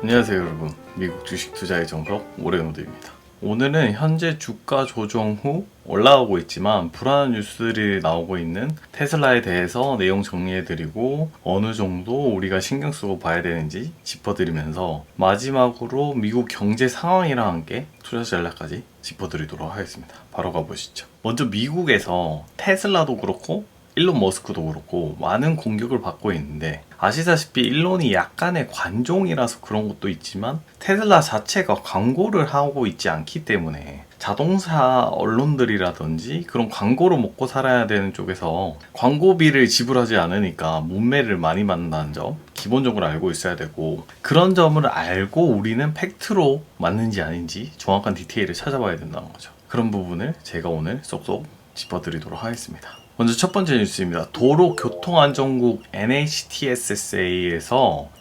안녕하세요 여러분, 미국 주식 투자의 정석 오레노드입니다. 오늘은 현재 주가 조정 후 올라가고 있지만 불안한 뉴스들이 나오고 있는 테슬라에 대해서 내용 정리해드리고 어느 정도 우리가 신경 쓰고 봐야 되는지 짚어드리면서 마지막으로 미국 경제 상황이랑 함께 투자 전략까지 짚어드리도록 하겠습니다. 바로 가보시죠. 먼저 미국에서 테슬라도 그렇고 일론 머스크도 그렇고 많은 공격을 받고 있는데, 아시다시피 일론이 약간의 관종이라서 그런 것도 있지만 테슬라 자체가 광고를 하고 있지 않기 때문에 자동차 언론들이라든지 그런 광고로 먹고 살아야 되는 쪽에서 광고비를 지불하지 않으니까 문매를 많이 만든다는 점 기본적으로 알고 있어야 되고, 그런 점을 알고 우리는 팩트로 맞는지 아닌지 정확한 디테일을 찾아봐야 된다는 거죠. 그런 부분을 제가 오늘 쏙쏙 짚어드리도록 하겠습니다. 먼저 첫 번째 뉴스입니다. 도로교통안전국 NHTSA에서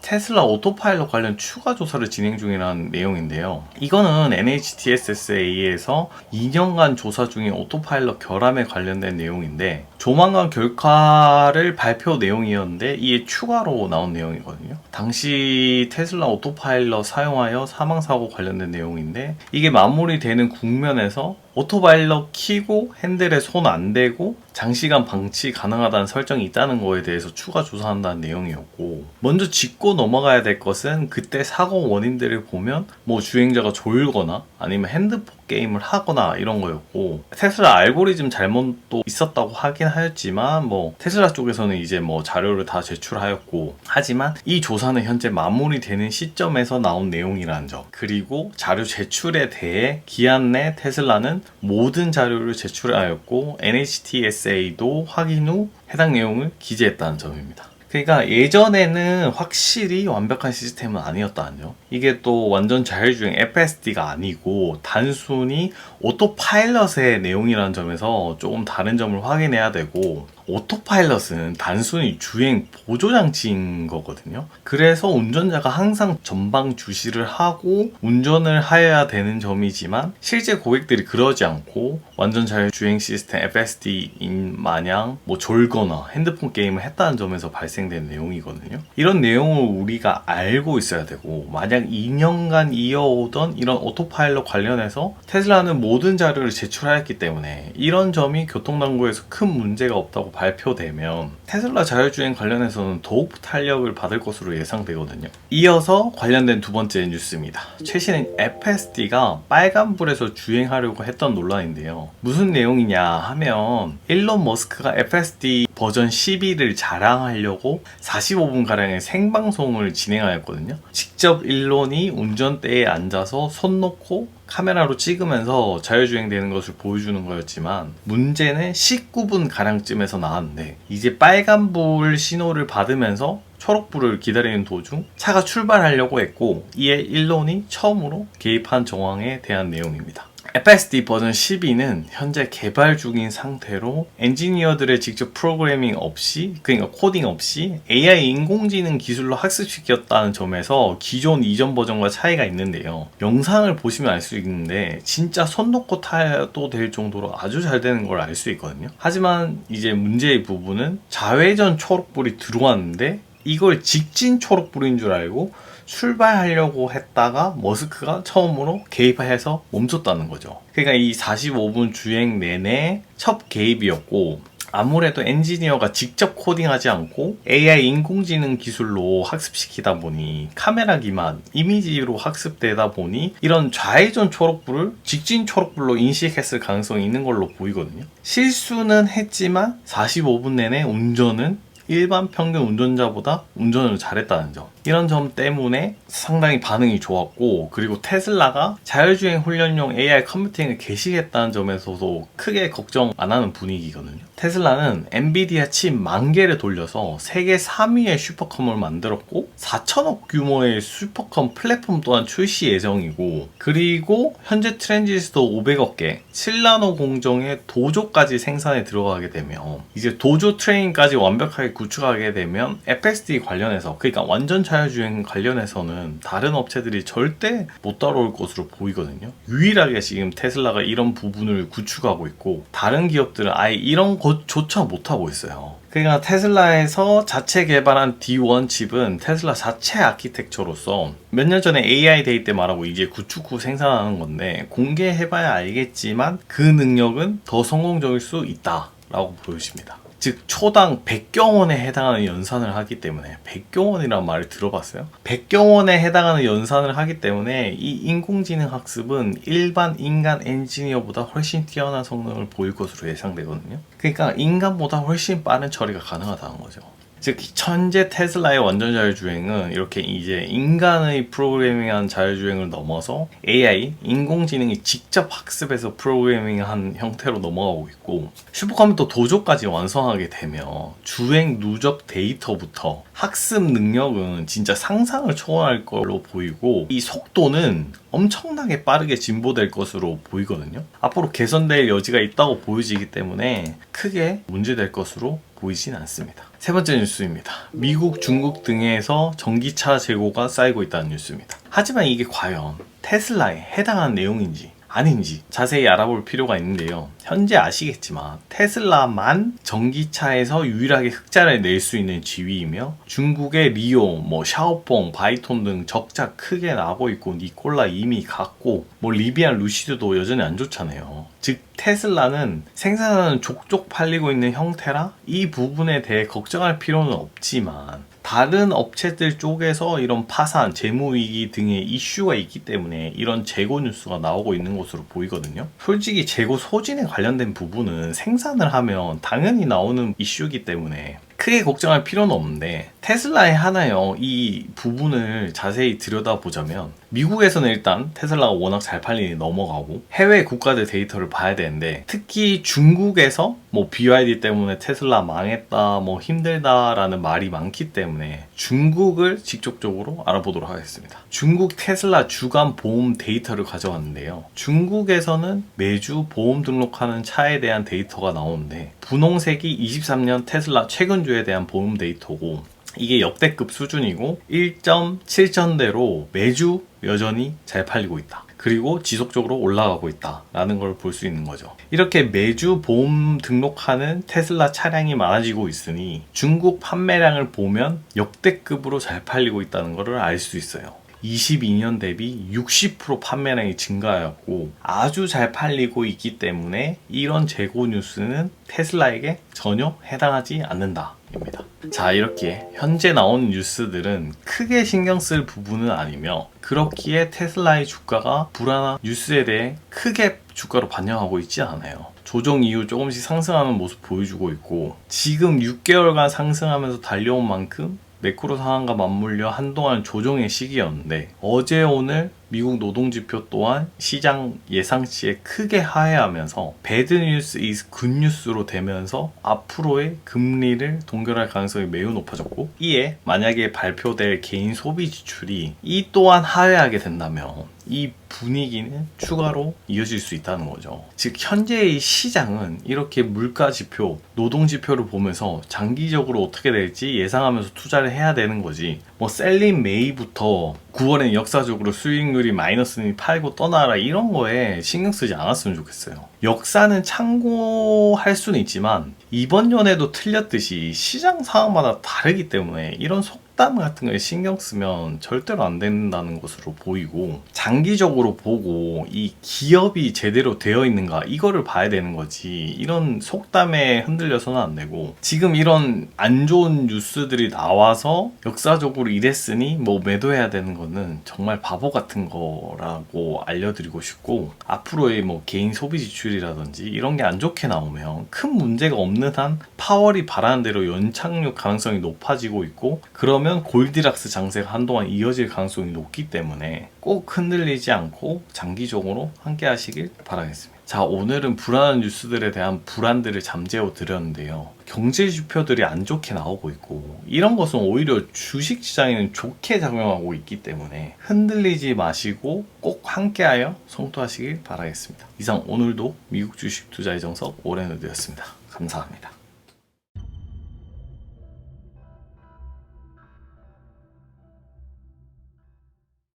테슬라 오토파일럿 관련 추가 조사를 진행 중이라는 내용인데요. 이거는 NHTSA에서 2년간 조사 중인 오토파일럿 결함에 관련된 내용인데, 조만간 결과를 발표 내용이었는데 이게 추가로 나온 내용이거든요. 당시 테슬라 오토파일럿 사용하여 사망사고 관련된 내용인데, 이게 마무리되는 국면에서 오토파일럿 키고 핸들에 손 안 대고 장시간 방치 가능하다는 설정이 있다는 거에 대해서 추가 조사한다는 내용이었고, 먼저 짚고 넘어가야 될 것은 그때 사고 원인들을 보면 뭐 주행자가 졸거나 아니면 핸드폰 게임을 하거나 이런 거였고, 테슬라 알고리즘 잘못도 있었다고 하긴 하였지만 뭐 테슬라 쪽에서는 이제 뭐 자료를 다 제출하였고, 하지만 이 조사는 현재 마무리되는 시점에서 나온 내용이라는 점, 그리고 자료 제출에 대해 기한 내 테슬라는 모든 자료를 제출하였고 NHTSA도 확인 후 해당 내용을 기재했다는 점입니다. 그러니까 예전에는 확실히 완벽한 시스템은 아니었다는 점. 이게 또 완전 자율주행 FSD가 아니고 단순히 오토파일럿의 내용이라는 점에서 조금 다른 점을 확인해야 되고, 오토파일럿은 단순히 주행 보조장치인 거거든요. 그래서 운전자가 항상 전방 주시를 하고 운전을 하여야 되는 점이지만, 실제 고객들이 그러지 않고 완전 자율주행 시스템 FSD인 마냥 뭐 졸거나 핸드폰 게임을 했다는 점에서 발생된 내용이거든요. 이런 내용을 우리가 알고 있어야 되고, 만약 2년간 이어오던 이런 오토파일럿 관련해서 테슬라는 모든 자료를 제출하였기 때문에 이런 점이 교통당국에서 큰 문제가 없다고 발표되면 테슬라 자율주행 관련해서는 더욱 탄력을 받을 것으로 예상되거든요. 이어서 관련된 두 번째 뉴스입니다. 최신 FSD가 빨간불에서 주행하려고 했던 논란인데요. 무슨 내용이냐 하면 일론 머스크가 FSD 버전 12를 자랑하려고 45분가량의 생방송을 진행하였거든요. 직접 일론이 운전대에 앉아서 손 놓고 카메라로 찍으면서 자율주행되는 것을 보여주는 거였지만, 문제는 19분 가량쯤에서 나왔는데 이제 빨간불 신호를 받으면서 초록불을 기다리는 도중 차가 출발하려고 했고, 이에 일론이 처음으로 개입한 정황에 대한 내용입니다. FSD 버전 12는 현재 개발 중인 상태로 엔지니어들의 직접 프로그래밍 없이, 그러니까 코딩 없이 AI 인공지능 기술로 학습시켰다는 점에서 기존 이전 버전과 차이가 있는데요. 영상을 보시면 알 수 있는데 진짜 손 놓고 타도 될 정도로 아주 잘 되는 걸 알 수 있거든요. 하지만 이제 문제의 부분은 좌회전 초록불이 들어왔는데 이걸 직진 초록불인 줄 알고 출발하려고 했다가 머스크가 처음으로 개입해서 멈췄다는 거죠. 그러니까 이 45분 주행 내내 첫 개입이었고, 아무래도 엔지니어가 직접 코딩하지 않고 AI 인공지능 기술로 학습시키다 보니 카메라 기반 이미지로 학습되다 보니 이런 좌회전 초록불을 직진 초록불로 인식했을 가능성이 있는 걸로 보이거든요. 실수는 했지만 45분 내내 운전은 일반 평균 운전자보다 운전을 잘했다는 점, 이런 점 때문에 상당히 반응이 좋았고, 그리고 테슬라가 자율주행 훈련용 AI 컴퓨팅을 개시했다는 점에서도 크게 걱정 안 하는 분위기거든요. 테슬라는 엔비디아 칩 10,000개를 돌려서 세계 3위의 슈퍼컴을 만들었고 4천억 규모의 슈퍼컴 플랫폼 또한 출시 예정이고, 그리고 현재 트랜지스터 500억 개 7나노 공정의 도조까지 생산에 들어가게 되면, 이제 도조 트레인까지 완벽하게 구축하게 되면 FSD 관련해서, 그러니까 완전 자율 자율주행 관련해서는 다른 업체들이 절대 못 따라올 것으로 보이거든요. 유일하게 지금 테슬라가 이런 부분을 구축하고 있고 다른 기업들은 아예 이런 것조차 못하고 있어요. 그러니까 테슬라에서 자체 개발한 D1 칩은 테슬라 자체 아키텍처로서 몇 년 전에 AI 데이 때 말하고 이제 구축 후 생산하는 건데 공개해봐야 알겠지만 그 능력은 더 성공적일 수 있다 라고 보여집니다. 즉 초당 100경 원에 해당하는 연산을 하기 때문에 100경 원이라는 말을 들어봤어요? 100경 원에 해당하는 연산을 하기 때문에 이 인공지능 학습은 일반 인간 엔지니어보다 훨씬 뛰어난 성능을 보일 것으로 예상되거든요. 그러니까 인간보다 훨씬 빠른 처리가 가능하다는 거죠. 즉 현재 테슬라의 완전 자율주행은 이렇게 이제 인간의 프로그래밍한 자율주행을 넘어서 AI, 인공지능이 직접 학습해서 프로그래밍한 형태로 넘어가고 있고 슈퍼컴퓨터 도조까지 완성하게 되면 주행 누적 데이터부터 학습 능력은 진짜 상상을 초월할 걸로 보이고 이 속도는 엄청나게 빠르게 진보될 것으로 보이거든요. 앞으로 개선될 여지가 있다고 보여지기 때문에 크게 문제될 것으로 보이진 않습니다. 세 번째 뉴스입니다. 미국, 중국 등에서 전기차 재고가 쌓이고 있다는 뉴스입니다. 하지만 이게 과연 테슬라에 해당하는 내용인지 아닌지 자세히 알아볼 필요가 있는데요. 현재 아시겠지만 테슬라만 전기차에서 유일하게 흑자를 낼 수 있는 지위이며 중국의 리오, 샤오퐁, 바이톤 등 적자 크게 나고 있고 니콜라 이미 갔고 리비안 루시드도 여전히 안 좋잖아요. 즉 테슬라는 생산하는 족족 팔리고 있는 형태라 이 부분에 대해 걱정할 필요는 없지만 다른 업체들 쪽에서 이런 파산, 재무위기 등의 이슈가 있기 때문에 이런 재고 뉴스가 나오고 있는 것으로 보이거든요. 솔직히 재고 소진에 관련된 부분은 생산을 하면 당연히 나오는 이슈이기 때문에 크게 걱정할 필요는 없는데 테슬라에 하나요 이 부분을 자세히 들여다보자면 미국에서는 일단 테슬라가 워낙 잘 팔리니 넘어가고 해외 국가들 데이터를 봐야 되는데 특히 중국에서 BYD 때문에 테슬라 망했다 힘들다 라는 말이 많기 때문에 중국을 직접적으로 알아보도록 하겠습니다. 중국 테슬라 주간 보험 데이터를 가져왔는데요. 중국에서는 매주 보험 등록하는 차에 대한 데이터가 나오는데 분홍색이 23년 테슬라 최근 주에 대한 보험 데이터고 이게 역대급 수준이고 1.7천대로 매주 여전히 잘 팔리고 있다. 그리고 지속적으로 올라가고 있다라는 걸 볼 수 있는 거죠. 이렇게 매주 보험 등록하는 테슬라 차량이 많아지고 있으니 중국 판매량을 보면 역대급으로 잘 팔리고 있다는 것을 알 수 있어요. 22년 대비 60% 판매량이 증가하였고 아주 잘 팔리고 있기 때문에 이런 재고 뉴스는 테슬라에게 전혀 해당하지 않는다 입니다. 자, 이렇게 현재 나오는 뉴스들은 크게 신경 쓸 부분은 아니며 그렇기에 테슬라의 주가가 불안한 뉴스에 대해 크게 주가로 반영하고 있지 않아요. 조정 이후 조금씩 상승하는 모습 보여주고 있고 지금 6개월간 상승하면서 달려온 만큼 매크로 상황과 맞물려 한동안 조정의 시기였는데 어제 오늘 미국 노동지표 또한 시장 예상치에 크게 하회하면서 배드 뉴스 is 굿 뉴스로 되면서 앞으로의 금리를 동결할 가능성이 매우 높아졌고 이에 만약에 발표될 개인 소비 지출이 이 또한 하회하게 된다면 이 분위기는 추가로 이어질 수 있다는 거죠. 즉 현재의 시장은 이렇게 물가 지표, 노동 지표를 보면서 장기적으로 어떻게 될지 예상하면서 투자를 해야 되는 거지 셀린 메이부터 9월엔 역사적으로 수익률이 마이너스니 팔고 떠나라 이런 거에 신경 쓰지 않았으면 좋겠어요. 역사는 참고할 수는 있지만 이번 연에도 틀렸듯이 시장 상황마다 다르기 때문에 이런 속담 같은 거에 신경 쓰면 절대로 안 된다는 것으로 보이고 장기적으로 보고 이 기업이 제대로 되어 있는가 이거를 봐야 되는 거지 이런 속담에 흔들려서는 안 되고 지금 이런 안 좋은 뉴스들이 나와서 역사적으로 이랬으니 매도해야 되는 거는 정말 바보 같은 거라고 알려드리고 싶고 앞으로의 개인 소비 지출이라든지 이런 게 안 좋게 나오면 큰 문제가 없는 한 파월이 바라는 대로 연착륙 가능성이 높아지고 있고 그러면 골디락스 장세가 한동안 이어질 가능성이 높기 때문에 꼭 흔들리지 않고 장기적으로 함께 하시길 바라겠습니다. 자, 오늘은 불안한 뉴스들에 대한 불안들을 잠재워 드렸는데요. 경제 지표들이 안 좋게 나오고 있고 이런 것은 오히려 주식 시장에는 좋게 작용하고 있기 때문에 흔들리지 마시고 꼭 함께하여 성투하시길 바라겠습니다. 이상 오늘도 미국 주식 투자의 정석 오렌우드였습니다. 감사합니다.